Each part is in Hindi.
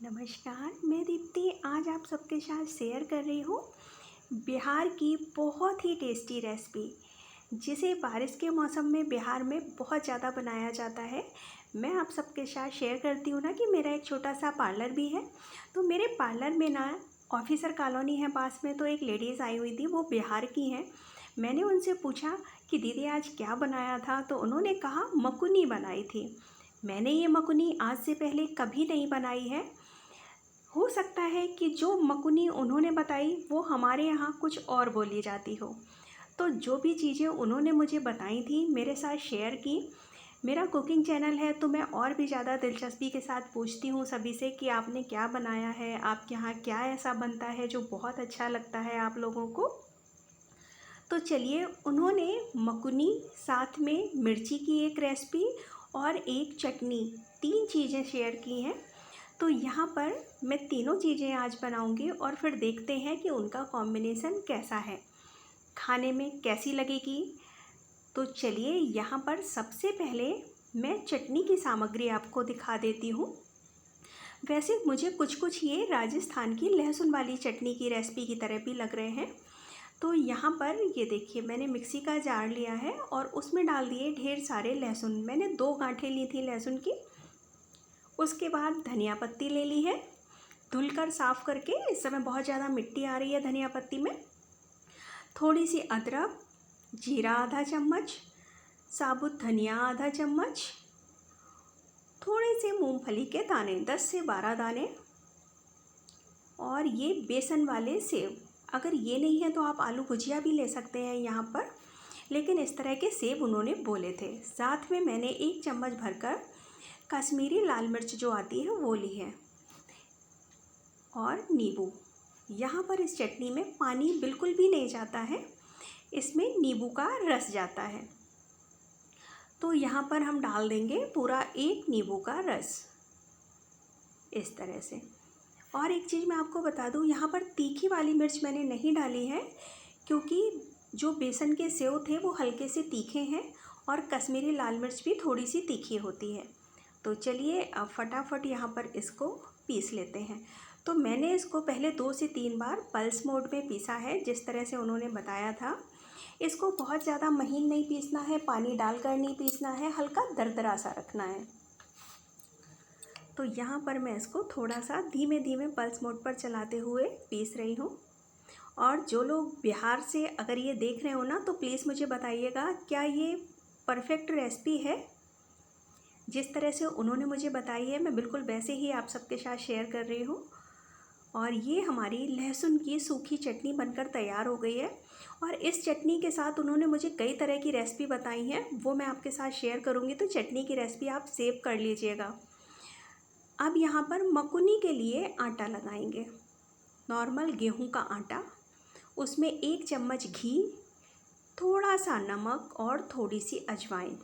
नमस्कार, मैं दीप्ति आज आप सबके साथ शेयर कर रही हूँ बिहार की बहुत ही टेस्टी रेसिपी जिसे बारिश के मौसम में बिहार में बहुत ज़्यादा बनाया जाता है। मैं आप सबके साथ शेयर करती हूँ ना कि मेरा एक छोटा सा पार्लर भी है। तो मेरे पार्लर में ना ऑफिसर कॉलोनी है पास में, तो एक लेडीज़ आई हुई थी, वो बिहार की हैं। मैंने उनसे पूछा कि दीदी आज क्या बनाया था, तो उन्होंने कहा मकुनी बनाई थी। मैंने ये मकुनी आज से पहले कभी नहीं बनाई है। हो सकता है कि जो मकुनी उन्होंने बताई वो हमारे यहाँ कुछ और बोली जाती हो। तो जो भी चीज़ें उन्होंने मुझे बताई थी, मेरे साथ शेयर की। मेरा कुकिंग चैनल है तो मैं और भी ज़्यादा दिलचस्पी के साथ पूछती हूँ सभी से कि आपने क्या बनाया है, आपके यहाँ क्या ऐसा बनता है जो बहुत अच्छा लगता है आप लोगों को। तो चलिए, उन्होंने मकुनी, साथ में मिर्ची की एक रेसिपी और एक चटनी, 3 चीज़ें शेयर की हैं। तो यहाँ पर मैं तीनों चीज़ें आज बनाऊंगी और फिर देखते हैं कि उनका कॉम्बिनेशन कैसा है, खाने में कैसी लगेगी। तो चलिए, यहाँ पर सबसे पहले मैं चटनी की सामग्री आपको दिखा देती हूँ। वैसे मुझे कुछ कुछ ये राजस्थान की लहसुन वाली चटनी की रेसिपी की तरह भी लग रहे हैं। तो यहाँ पर ये देखिए, मैंने मिक्सी का जार लिया है और उसमें डाल दिए ढेर सारे लहसुन। मैंने 2 गांठें ली थी लहसुन की। उसके बाद धनिया पत्ती ले ली है, धुलकर साफ़ करके। इस समय बहुत ज़्यादा मिट्टी आ रही है धनिया पत्ती में। थोड़ी सी अदरक, जीरा आधा चम्मच, साबुत धनिया आधा चम्मच, थोड़े से मूंगफली के दाने 10 से 12 दाने, और ये बेसन वाले सेब। अगर ये नहीं है तो आप आलू भुजिया भी ले सकते हैं यहाँ पर, लेकिन इस तरह के सेब उन्होंने बोले थे। साथ में मैंने 1 चम्मच भरकर कश्मीरी लाल मिर्च जो आती है वो ली है, और नींबू। यहाँ पर इस चटनी में पानी बिल्कुल भी नहीं जाता है, इसमें नींबू का रस जाता है। तो यहाँ पर हम डाल देंगे पूरा 1 नींबू का रस, इस तरह से। और एक चीज़ मैं आपको बता दूँ, यहाँ पर तीखी वाली मिर्च मैंने नहीं डाली है, क्योंकि जो बेसन के सेव थे वो हल्के से तीखे हैं और कश्मीरी लाल मिर्च भी थोड़ी सी तीखी होती है। तो चलिए, अब फटाफट यहाँ पर इसको पीस लेते हैं। तो मैंने इसको पहले 2 से 3 बार पल्स मोड में पीसा है, जिस तरह से उन्होंने बताया था। इसको बहुत ज़्यादा महीन नहीं पीसना है, पानी डालकर नहीं पीसना है, हल्का दरदरा सा रखना है। तो यहाँ पर मैं इसको थोड़ा सा धीमे धीमे पल्स मोड पर चलाते हुए पीस रही हूँ। और जो लोग बिहार से अगर ये देख रहे हो ना, तो प्लीज़ मुझे बताइएगा, क्या ये परफेक्ट रेसिपी है? जिस तरह से उन्होंने मुझे बताई है, मैं बिल्कुल वैसे ही आप सबके साथ शेयर कर रही हूँ। और ये हमारी लहसुन की सूखी चटनी बनकर तैयार हो गई है। और इस चटनी के साथ उन्होंने मुझे कई तरह की रेसिपी बताई हैं, वो मैं आपके साथ शेयर करूँगी। तो चटनी की रेसिपी आप सेव कर लीजिएगा। अब यहाँ पर मकुनी के लिए आटा लगाएंगे, नॉर्मल गेहूं का आटा। उसमें 1 चम्मच घी, थोड़ा सा नमक और थोड़ी सी अजवाइन।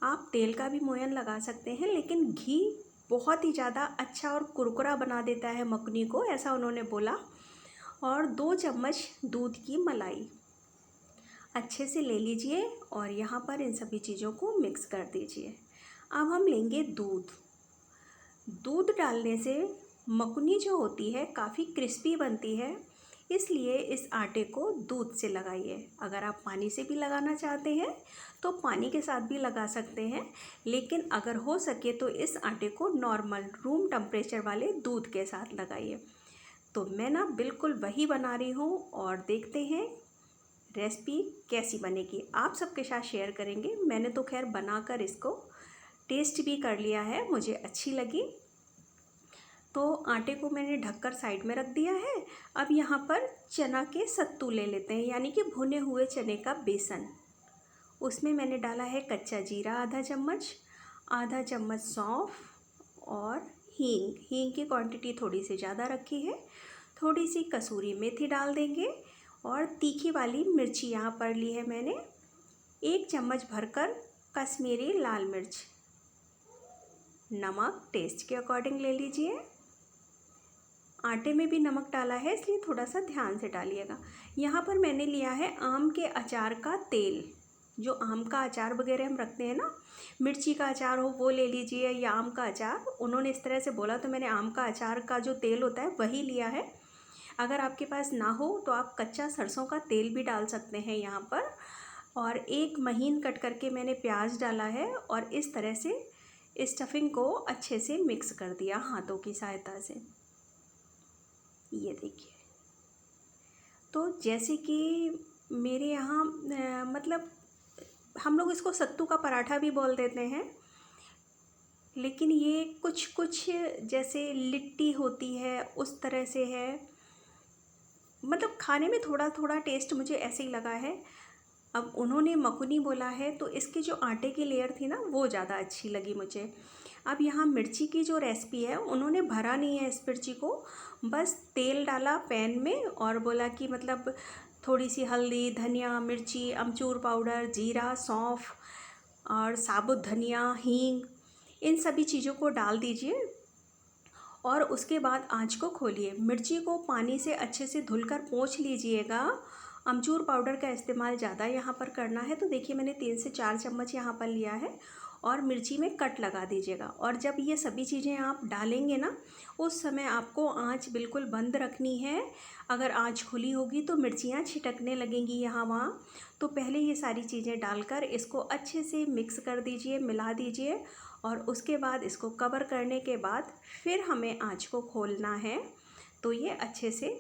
आप तेल का भी मोयन लगा सकते हैं, लेकिन घी बहुत ही ज़्यादा अच्छा और कुरकुरा बना देता है मकुनी को, ऐसा उन्होंने बोला। और 2 चम्मच दूध की मलाई अच्छे से ले लीजिए और यहाँ पर इन सभी चीज़ों को मिक्स कर दीजिए। अब हम लेंगे दूध। दूध डालने से मकुनी जो होती है काफ़ी क्रिस्पी बनती है, इसलिए इस आटे को दूध से लगाइए। अगर आप पानी से भी लगाना चाहते हैं तो पानी के साथ भी लगा सकते हैं, लेकिन अगर हो सके तो इस आटे को नॉर्मल रूम टेम्परेचर वाले दूध के साथ लगाइए। तो मैं ना बिल्कुल वही बना रही हूँ, और देखते हैं रेसिपी कैसी बनेगी। आप सबके साथ शेयर करेंगे। मैंने तो खैर बनाकर इसको टेस्ट भी कर लिया है, मुझे अच्छी लगी। तो आटे को मैंने ढककर साइड में रख दिया है। अब यहाँ पर चना के सत्तू ले लेते हैं, यानी कि भुने हुए चने का बेसन। उसमें मैंने डाला है कच्चा जीरा आधा चम्मच सौंफ, और हींग की क्वांटिटी थोड़ी सी ज़्यादा रखी है। थोड़ी सी कसूरी मेथी डाल देंगे, और तीखी वाली मिर्ची यहाँ पर ली है मैंने 1 चम्मच भरकर कश्मीरी लाल मिर्च। नमक टेस्ट के अकॉर्डिंग ले लीजिए। आटे में भी नमक डाला है, इसलिए थोड़ा सा ध्यान से डालिएगा। यहाँ पर मैंने लिया है आम के अचार का तेल, जो आम का अचार वगैरह हम रखते हैं ना, मिर्ची का अचार हो वो ले लीजिए या आम का अचार, उन्होंने इस तरह से बोला तो मैंने आम का अचार का जो तेल होता है वही लिया है। अगर आपके पास ना हो तो आप कच्चा सरसों का तेल भी डाल सकते हैं यहाँ पर। और एक महीन कट करके मैंने प्याज डाला है और इस तरह से स्टफिंग को अच्छे से मिक्स कर दिया हाथों की सहायता से। ये देखिए, तो जैसे कि मेरे यहाँ मतलब हम लोग इसको सत्तू का पराठा भी बोल देते हैं, लेकिन ये कुछ कुछ जैसे लिट्टी होती है उस तरह से है। मतलब खाने में थोड़ा थोड़ा टेस्ट मुझे ऐसे ही लगा है। अब उन्होंने मकुनी बोला है तो इसकी जो आटे की लेयर थी ना वो ज़्यादा अच्छी लगी मुझे। अब यहाँ मिर्ची की जो रेसिपी है उन्होंने भरा नहीं है इस मिर्ची को, बस तेल डाला पैन में और बोला कि मतलब थोड़ी सी हल्दी, धनिया, मिर्ची, अमचूर पाउडर, जीरा, सौंफ और साबुत धनिया, हींग, इन सभी चीज़ों को डाल दीजिए और उसके बाद आंच को खोलिए। मिर्ची को पानी से अच्छे से धुलकर पोंछ लीजिएगा। अमचूर पाउडर का इस्तेमाल ज़्यादा यहाँ पर करना है, तो देखिए मैंने 3 से 4 चम्मच यहाँ पर लिया है और मिर्ची में कट लगा दीजिएगा। और जब ये सभी चीज़ें आप डालेंगे ना, उस समय आपको आंच बिल्कुल बंद रखनी है। अगर आंच खुली होगी तो मिर्चियाँ छिटकने लगेंगी यहाँ वहाँ। तो पहले ये सारी चीज़ें डालकर इसको अच्छे से मिक्स कर दीजिए, मिला दीजिए और उसके बाद इसको कवर करने के बाद फिर हमें आंच को खोलना है, तो ये अच्छे से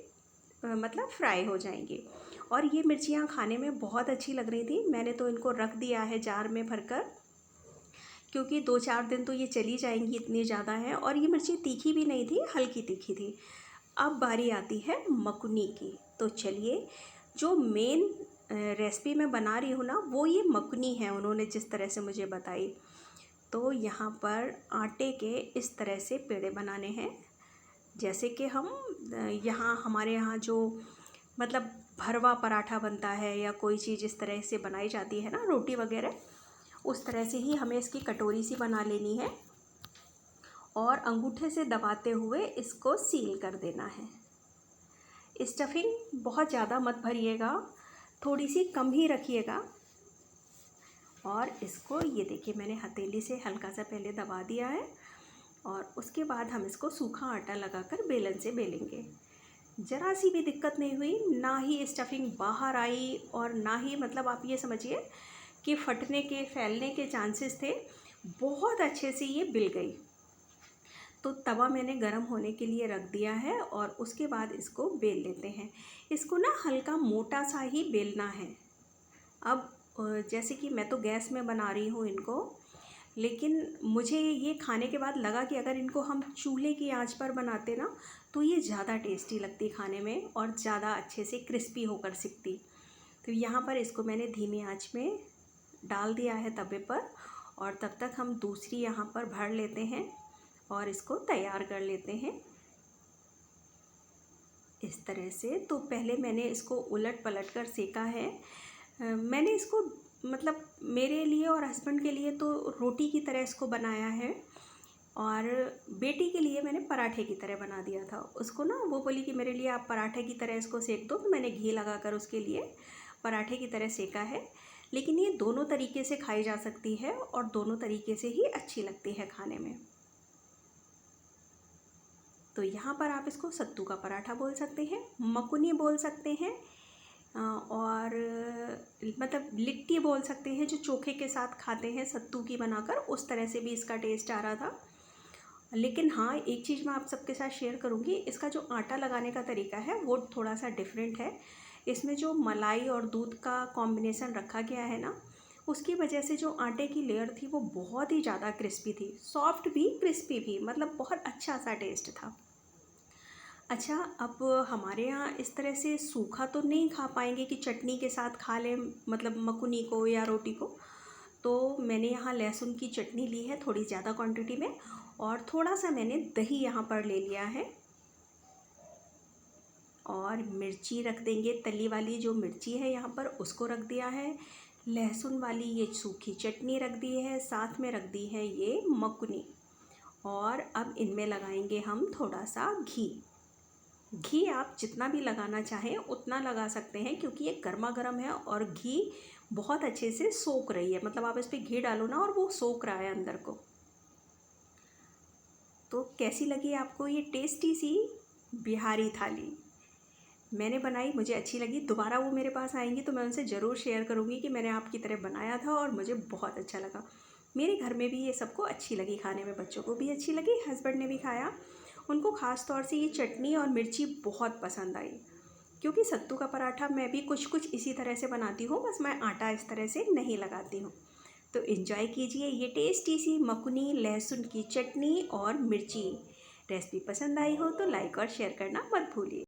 मतलब फ्राई हो जाएंगी। और ये मिर्चियाँ खाने में बहुत अच्छी लग रही थी। मैंने तो इनको रख दिया है जार में भरकर, क्योंकि 2-4 दिन तो ये चली जाएंगी, इतनी ज़्यादा है। और ये मिर्ची तीखी भी नहीं थी, हल्की तीखी थी। अब बारी आती है मकुनी की। तो चलिए, जो मेन रेसिपी मैं बना रही हूँ ना वो ये मकुनी है, उन्होंने जिस तरह से मुझे बताई। तो यहाँ पर आटे के इस तरह से पेड़े बनाने हैं, जैसे कि हम यहाँ हमारे यहाँ जो मतलब भरवा पराठा बनता है या कोई चीज़ इस तरह से बनाई जाती है ना, रोटी वगैरह, उस तरह से ही हमें इसकी कटोरी सी बना लेनी है और अंगूठे से दबाते हुए इसको सील कर देना है। स्टफिंग बहुत ज़्यादा मत भरिएगा, थोड़ी सी कम ही रखिएगा। और इसको ये देखिए मैंने हथेली से हल्का सा पहले दबा दिया है और उसके बाद हम इसको सूखा आटा लगाकर बेलन से बेलेंगे। ज़रा सी भी दिक्कत नहीं हुई, ना ही स्टफिंग बाहर आई और ना ही मतलब आप ये समझिए कि फटने के, फैलने के चांसेस थे। बहुत अच्छे से ये बिल गई। तो तवा मैंने गरम होने के लिए रख दिया है और उसके बाद इसको बेल लेते हैं। इसको ना हल्का मोटा सा ही बेलना है। अब जैसे कि मैं तो गैस में बना रही हूँ इनको, लेकिन मुझे ये खाने के बाद लगा कि अगर इनको हम चूल्हे की आंच पर बनाते ना तो ये ज़्यादा टेस्टी लगती खाने में और ज़्यादा अच्छे से क्रिस्पी होकर सिकती। तो यहाँ पर इसको मैंने धीमी आंच में डाल दिया है तवे पर और तब तक हम दूसरी यहाँ पर भर लेते हैं और इसको तैयार कर लेते हैं इस तरह से। तो पहले मैंने इसको उलट पलट कर सेका है। मैंने इसको मतलब मेरे लिए और हस्बैंड के लिए तो रोटी की तरह इसको बनाया है और बेटी के लिए मैंने पराठे की तरह बना दिया था उसको ना। वो बोली कि मेरे लिए आप पराठे की तरह इसको सेक दो, तो मैंने घी लगाकर उसके लिए पराठे की तरह सेका है। लेकिन ये दोनों तरीके से खाई जा सकती है और दोनों तरीके से ही अच्छी लगती है खाने में। तो यहाँ पर आप इसको सत्तू का पराठा बोल सकते हैं, मकुनी बोल सकते हैं और मतलब लिट्टी बोल सकते हैं, जो चोखे के साथ खाते हैं सत्तू की बनाकर, उस तरह से भी इसका टेस्ट आ रहा था। लेकिन हाँ, एक चीज़ मैं आप सबके साथ शेयर करूँगी, इसका जो आटा लगाने का तरीका है वो थोड़ा सा डिफरेंट है। इसमें जो मलाई और दूध का कॉम्बिनेसन रखा गया है ना, उसकी वजह से जो आटे की लेयर थी वो बहुत ही ज़्यादा क्रिस्पी थी, सॉफ्ट भी क्रिस्पी भी, मतलब बहुत अच्छा सा टेस्ट था। अच्छा, अब हमारे यहाँ इस तरह से सूखा तो नहीं खा पाएंगे कि चटनी के साथ खा लें, मतलब मकुनी को या रोटी को। तो मैंने यहाँ लहसुन की चटनी ली है थोड़ी ज़्यादा क्वांटिटी में और थोड़ा सा मैंने दही यहाँ पर ले लिया है और मिर्ची रख देंगे, तली वाली जो मिर्ची है यहाँ पर उसको रख दिया है। लहसुन वाली ये सूखी चटनी रख दी है, साथ में रख दी है ये मकुनी। और अब इनमें लगाएंगे हम थोड़ा सा घी। घी आप जितना भी लगाना चाहें उतना लगा सकते हैं, क्योंकि ये गर्मा गर्म है और घी बहुत अच्छे से सोख रही है। मतलब आप इस पर घी डालो ना और वो सोख रहा है अंदर को। तो कैसी लगी आपको ये टेस्टी सी बिहारी थाली? मैंने बनाई, मुझे अच्छी लगी। दोबारा वो मेरे पास आएंगी तो मैं उनसे ज़रूर शेयर करूँगी कि मैंने आपकी तरह बनाया था और मुझे बहुत अच्छा लगा। मेरे घर में भी ये सबको अच्छी लगी, खाने में बच्चों को भी अच्छी लगी, हस्बैंड ने भी खाया। उनको ख़ास तौर से ये चटनी और मिर्ची बहुत पसंद आई। क्योंकि सत्तू का पराठा मैं भी कुछ कुछ इसी तरह से बनाती हूँ, बस मैं आटा इस तरह से नहीं लगाती हूँ। तो एंजॉय कीजिए ये टेस्टी सी मकुनी लहसुन की चटनी और मिर्ची। रेसिपी पसंद आई हो तो लाइक और शेयर करना मत भूलिए।